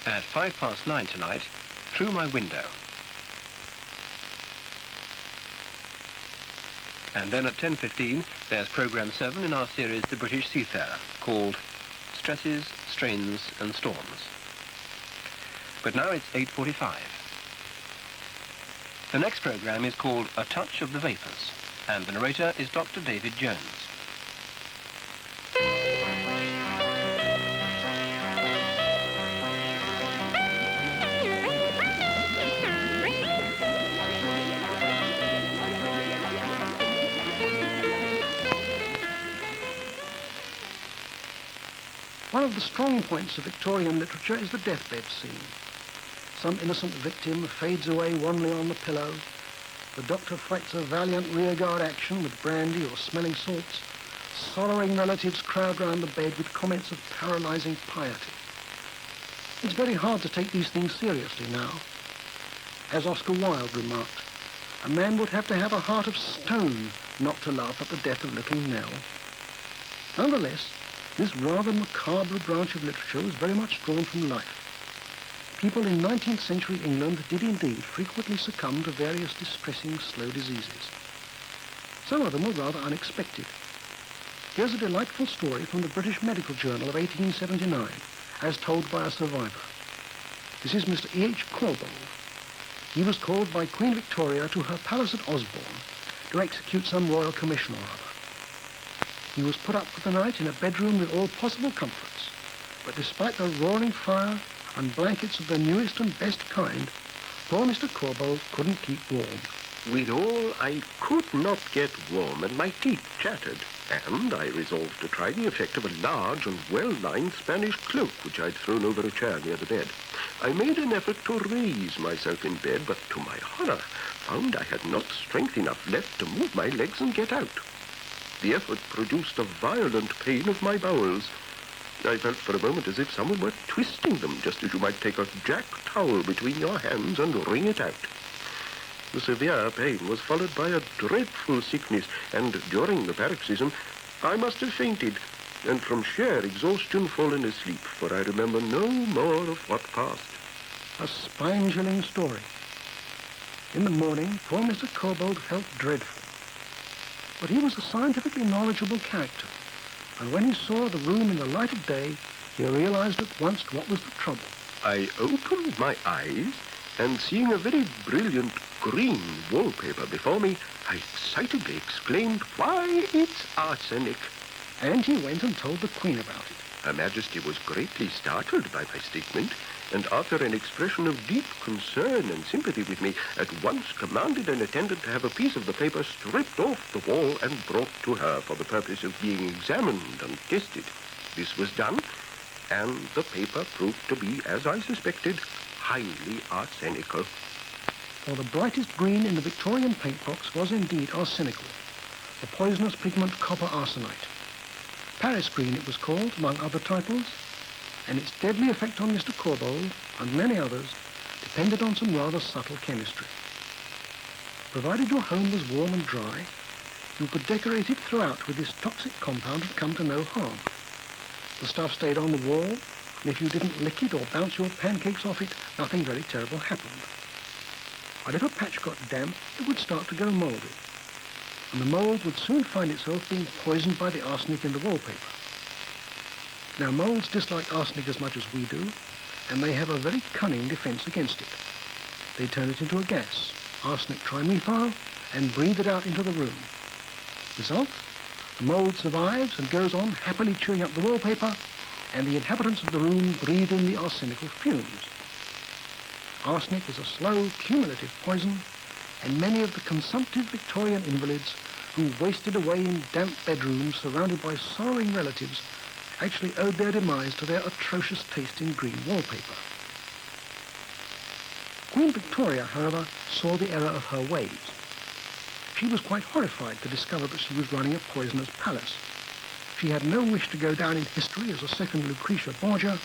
at 9:05 tonight through my window. And then at 10:15, there's Programme 7 in our series The British Seafarer, called Stresses, Strains and Storms. But now it's 8:45. The next programme is called A Touch of the Vapours, and the narrator is Dr. David Jones. One of the strong points of Victorian literature is the deathbed scene. Some innocent victim fades away wanly on the pillow. The doctor fights a valiant rearguard action with brandy or smelling salts. Sorrowing relatives crowd round the bed with comments of paralyzing piety. It's very hard to take these things seriously now. As Oscar Wilde remarked, a man would have to have a heart of stone not to laugh at the death of little Nell. Nonetheless, this rather macabre branch of literature was very much drawn from life. People in 19th century England did indeed frequently succumb to various distressing slow diseases. Some of them were rather unexpected. Here's a delightful story from the British Medical Journal of 1879, as told by a survivor. This is Mr. E.H. Corbould. He was called by Queen Victoria to her palace at Osborne to execute some royal commission or other. He was put up for the night in a bedroom with all possible comforts, but despite the roaring fire and blankets of the newest and best kind, poor Mr. Corbould couldn't keep warm. Withal, I could not get warm, and my teeth chattered, and I resolved to try the effect of a large and well-lined Spanish cloak which I'd thrown over a chair near the bed. I made an effort to raise myself in bed, but to my horror, found I had not strength enough left to move my legs and get out. The effort produced a violent pain of my bowels. I felt for a moment as if someone were twisting them, just as you might take a jack towel between your hands and wring it out. The severe pain was followed by a dreadful sickness, and during the paroxysm, I must have fainted, and from sheer exhaustion fallen asleep, for I remember no more of what passed. A spine-chilling story. In the morning, poor Mr. Corbould felt dreadful. But he was a scientifically knowledgeable character, and when he saw the room in the light of day, he realized at once what was the trouble. I opened my eyes, and seeing a very brilliant green wallpaper before me, I excitedly exclaimed, "Why, it's arsenic!" And he went and told the Queen about it. Her Majesty was greatly startled by my statement, and after an expression of deep concern and sympathy with me, at once commanded an attendant to have a piece of the paper stripped off the wall and brought to her for the purpose of being examined and tested. This was done, and the paper proved to be, as I suspected, highly arsenical. For the brightest green in the Victorian paint box was indeed arsenical, the poisonous pigment copper arsenite. Paris green it was called, among other titles, and its deadly effect on Mr. Corbould and many others depended on some rather subtle chemistry. Provided your home was warm and dry, you could decorate it throughout with this toxic compound and come to no harm. The stuff stayed on the wall, and if you didn't lick it or bounce your pancakes off it, nothing very terrible happened. But if a patch got damp, it would start to go mouldy, and the mould would soon find itself being poisoned by the arsenic in the wallpaper. Now, moulds dislike arsenic as much as we do, and they have a very cunning defense against it. They turn it into a gas, arsenic trimethyl, and breathe it out into the room. Result? The mould survives and goes on happily chewing up the wallpaper, and the inhabitants of the room breathe in the arsenical fumes. Arsenic is a slow, cumulative poison, and many of the consumptive Victorian invalids who wasted away in damp bedrooms surrounded by sorrowing relatives actually owed their demise to their atrocious taste in green wallpaper. Queen Victoria, however, saw the error of her ways. She was quite horrified to discover that she was running a poisoner's palace. She had no wish to go down in history as a second Lucretia Borgia,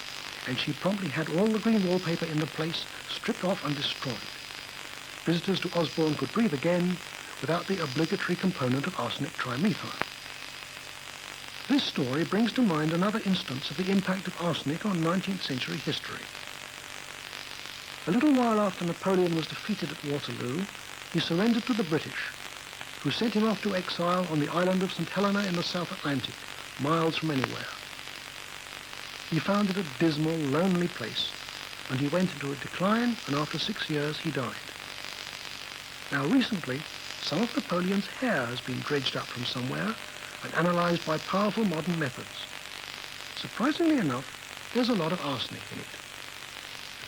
and she promptly had all the green wallpaper in the place stripped off and destroyed. Visitors to Osborne could breathe again without the obligatory component of arsenic trimethyl. This story brings to mind another instance of the impact of arsenic on 19th century history. A little while after Napoleon was defeated at Waterloo, he surrendered to the British, who sent him off to exile on the island of St. Helena in the South Atlantic, miles from anywhere. He found it a dismal, lonely place, and he went into a decline, and after 6 years he died. Now recently, some of Napoleon's hair has been dredged up from somewhere and analyzed by powerful modern methods. Surprisingly enough, there's a lot of arsenic in it.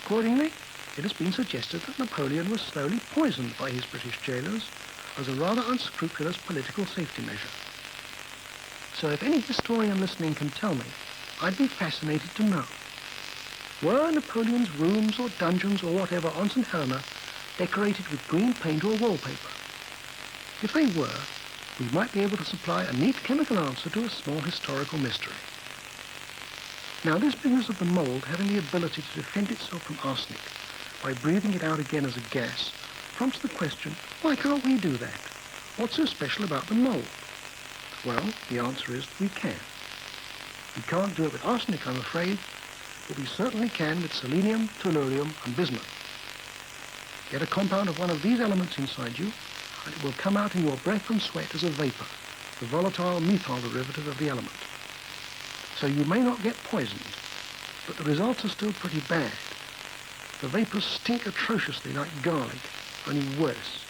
Accordingly, it has been suggested that Napoleon was slowly poisoned by his British jailers as a rather unscrupulous political safety measure. So if any historian listening can tell me, I'd be fascinated to know. Were Napoleon's rooms or dungeons or whatever on St. Helena decorated with green paint or wallpaper? If they were, we might be able to supply a neat chemical answer to a small historical mystery. Now, this business of the mold having the ability to defend itself from arsenic by breathing it out again as a gas prompts the question, why can't we do that? What's so special about the mold? Well, the answer is we can. We can't do it with arsenic, I'm afraid, but we certainly can with selenium, tellurium, and bismuth. Get a compound of one of these elements inside you, and it will come out in your breath and sweat as a vapor, the volatile methyl derivative of the element. So you may not get poisoned, but the results are still pretty bad. The vapors stink atrociously like garlic, only worse.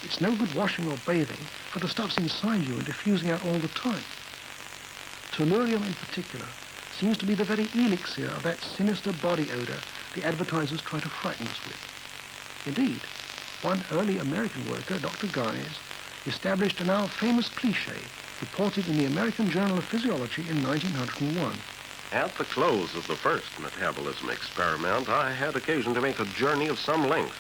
It's no good washing or bathing, for the stuff's inside you and diffusing out all the time. Tellurium in particular seems to be the very elixir of that sinister body odor the advertisers try to frighten us with. Indeed, one early American worker, Dr. Guise, established a now famous cliché reported in the American Journal of Physiology in 1901. At the close of the first metabolism experiment, I had occasion to make a journey of some length.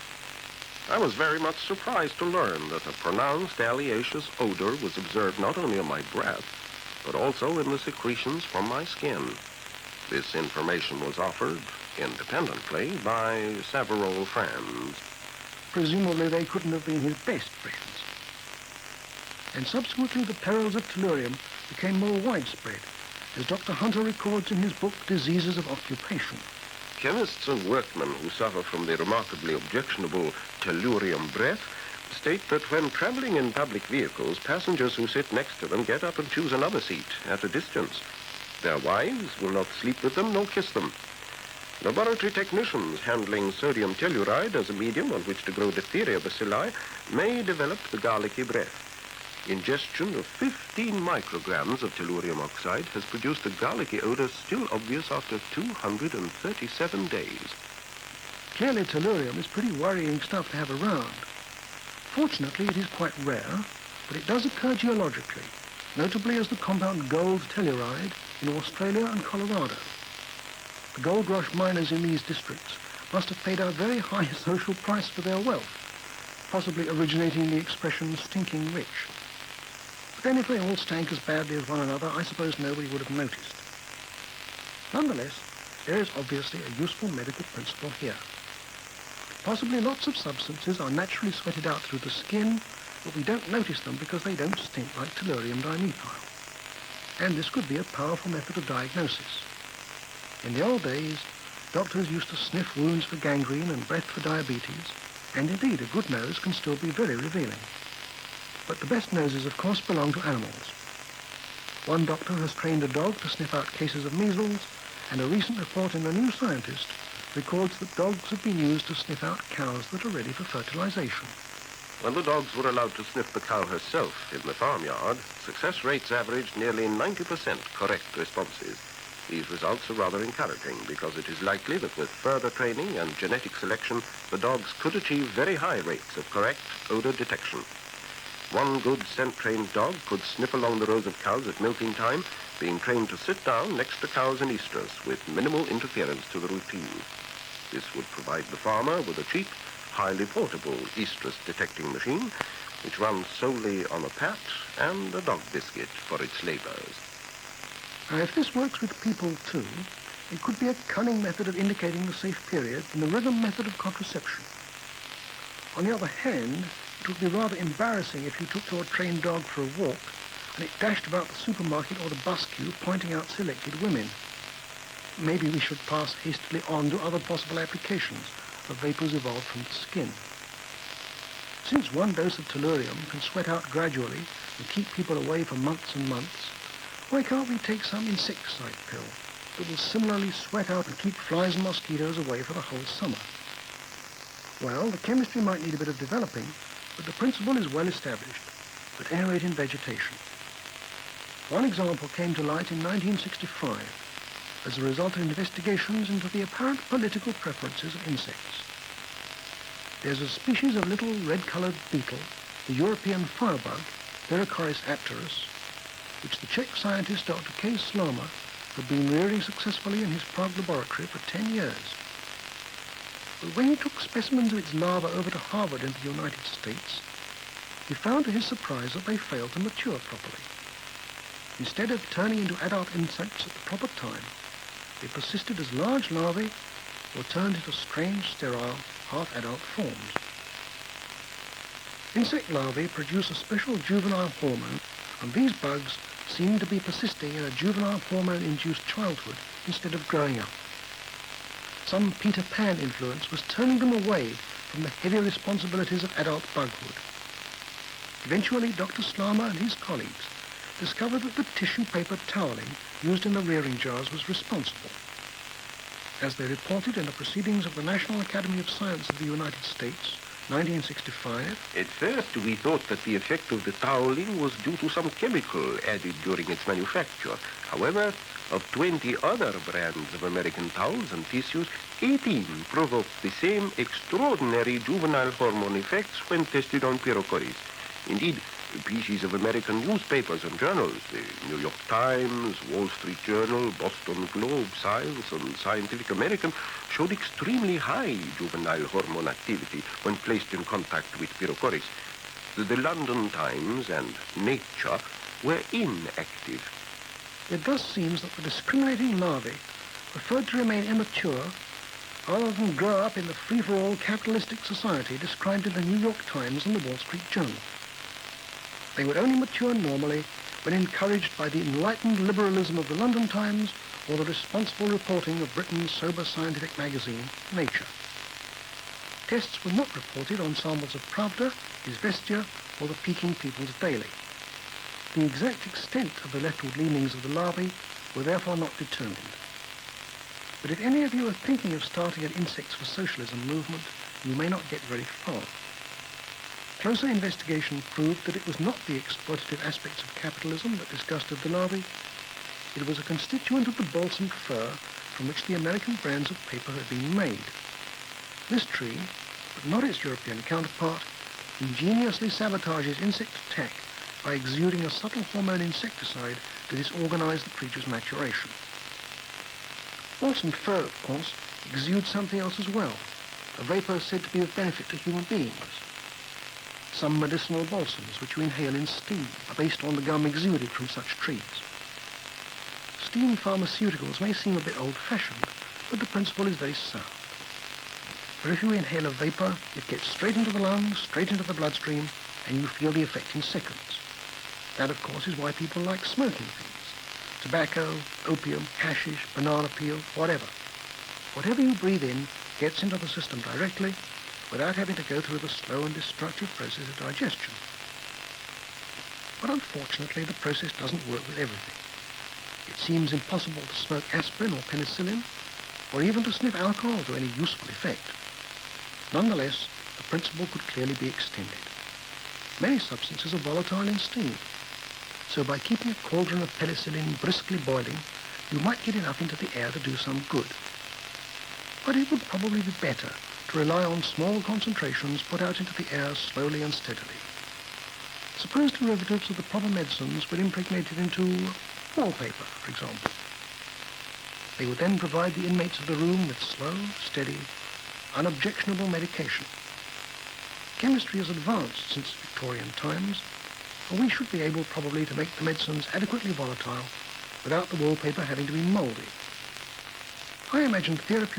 I was very much surprised to learn that a pronounced alliaceous odor was observed not only in my breath, but also in the secretions from my skin. This information was offered independently by several friends. Presumably they couldn't have been his best friends. And subsequently the perils of tellurium became more widespread, as Dr. Hunter records in his book Diseases of Occupation. Chemists and workmen who suffer from the remarkably objectionable tellurium breath state that when traveling in public vehicles, passengers who sit next to them get up and choose another seat at a distance. Their wives will not sleep with them nor kiss them. Laboratory technicians handling sodium telluride as a medium on which to grow diphtheria bacilli may develop the garlicky breath. Ingestion of 15 micrograms of tellurium oxide has produced a garlicky odor still obvious after 237 days. Clearly tellurium is pretty worrying stuff to have around. Fortunately, it is quite rare, but it does occur geologically, notably as the compound gold telluride in Australia and Colorado. The gold rush miners in these districts must have paid a very high social price for their wealth, possibly originating the expression stinking rich. But then if they all stank as badly as one another, I suppose nobody would have noticed. Nonetheless, there is obviously a useful medical principle here. Possibly lots of substances are naturally sweated out through the skin, but we don't notice them because they don't stink like tellurium dimethyl. And this could be a powerful method of diagnosis. In the old days, doctors used to sniff wounds for gangrene and breath for diabetes, and indeed a good nose can still be very revealing. But the best noses, of course, belong to animals. One doctor has trained a dog to sniff out cases of measles, and a recent report in The New Scientist records that dogs have been used to sniff out cows that are ready for fertilization. When the dogs were allowed to sniff the cow herself in the farmyard, success rates averaged nearly 90% correct responses. These results are rather encouraging because it is likely that with further training and genetic selection, the dogs could achieve very high rates of correct odor detection. One good scent-trained dog could sniff along the rows of cows at milking time, being trained to sit down next to cows in estrus with minimal interference to the routine. This would provide the farmer with a cheap, highly portable estrus detecting machine, which runs solely on a pat and a dog biscuit for its labors. Now, if this works with people too, it could be a cunning method of indicating the safe period in the rhythm method of contraception. On the other hand, it would be rather embarrassing if you took your trained dog for a walk and it dashed about the supermarket or the bus queue pointing out selected women. Maybe we should pass hastily on to other possible applications, of vapours evolved from the skin. Since one dose of tellurium can sweat out gradually and keep people away for months and months, why can't we take some insecticide pill that will similarly sweat out and keep flies and mosquitoes away for the whole summer? Well, the chemistry might need a bit of developing, but the principle is well established, but aerate in vegetation. One example came to light in 1965 as a result of investigations into the apparent political preferences of insects. There's a species of little red-coloured beetle, the European firebug, Verocoris apterus, which the Czech scientist Dr. K. Slama had been rearing successfully in his Prague laboratory for 10 years. But when he took specimens of its larvae over to Harvard in the United States, he found to his surprise that they failed to mature properly. Instead of turning into adult insects at the proper time, they persisted as large larvae or turned into strange, sterile, half-adult forms. Insect larvae produce a special juvenile hormone, and these bugs seem to be persisting in a juvenile hormone-induced childhood instead of growing up. Some Peter Pan influence was turning them away from the heavy responsibilities of adult bughood. Eventually, Dr. Slama and his colleagues discovered that the tissue paper toweling used in the rearing jars was responsible. As they reported in the proceedings of the National Academy of Science of the United States, 1965, At first, we thought that the effect of the toweling was due to some chemical added during its manufacture. However, of 20 other brands of American towels and tissues, 18 provoked the same extraordinary juvenile hormone effects when tested on Pyrocoris. Indeed, pieces of American newspapers and journals, the New York Times, Wall Street Journal, Boston Globe, Science, and Scientific American, showed extremely high juvenile hormone activity when placed in contact with Pyrocoris. The London Times and Nature were inactive. it thus seems that the discriminating larvae preferred to remain immature rather than grow up in the free-for-all capitalistic society described in the New York Times and the Wall Street Journal. They would only mature normally when encouraged by the enlightened liberalism of the London Times or the responsible reporting of Britain's sober scientific magazine, Nature. Tests were not reported on samples of Pravda, Izvestia, or the Peking People's Daily. The exact extent of the leftward leanings of the larvae were therefore not determined. But if any of you are thinking of starting an Insects for Socialism movement, you may not get very far. Closer investigation proved that it was not the exploitative aspects of capitalism that disgusted the larvae. It was a constituent of the balsam fir from which the American brands of paper had been made. This tree, but not its European counterpart, ingeniously sabotages insect attack by exuding a subtle hormone insecticide to disorganize the creature's maturation. Balsam fir, of course, exudes something else as well, a vapor said to be of benefit to human beings. Some medicinal balsams, which you inhale in steam, are based on the gum exuded from such trees. Steam pharmaceuticals may seem a bit old-fashioned, but the principle is very sound. For if you inhale a vapor, it gets straight into the lungs, straight into the bloodstream, and you feel the effect in seconds. That, of course, is why people like smoking things. Tobacco, opium, hashish, banana peel, whatever. Whatever you breathe in gets into the system directly, without having to go through the slow and destructive process of digestion. But unfortunately, the process doesn't work with everything. It seems impossible to smoke aspirin or penicillin, or even to sniff alcohol to any useful effect. Nonetheless, the principle could clearly be extended. Many substances are volatile in steam, so by keeping a cauldron of penicillin briskly boiling, you might get enough into the air to do some good. But it would probably be better to rely on small concentrations put out into the air slowly and steadily. Suppose derivatives of the proper medicines were impregnated into wallpaper, for example. They would then provide the inmates of the room with slow, steady, unobjectionable medication. Chemistry has advanced since Victorian times, and we should be able probably to make the medicines adequately volatile without the wallpaper having to be mouldy. I imagine therapeutic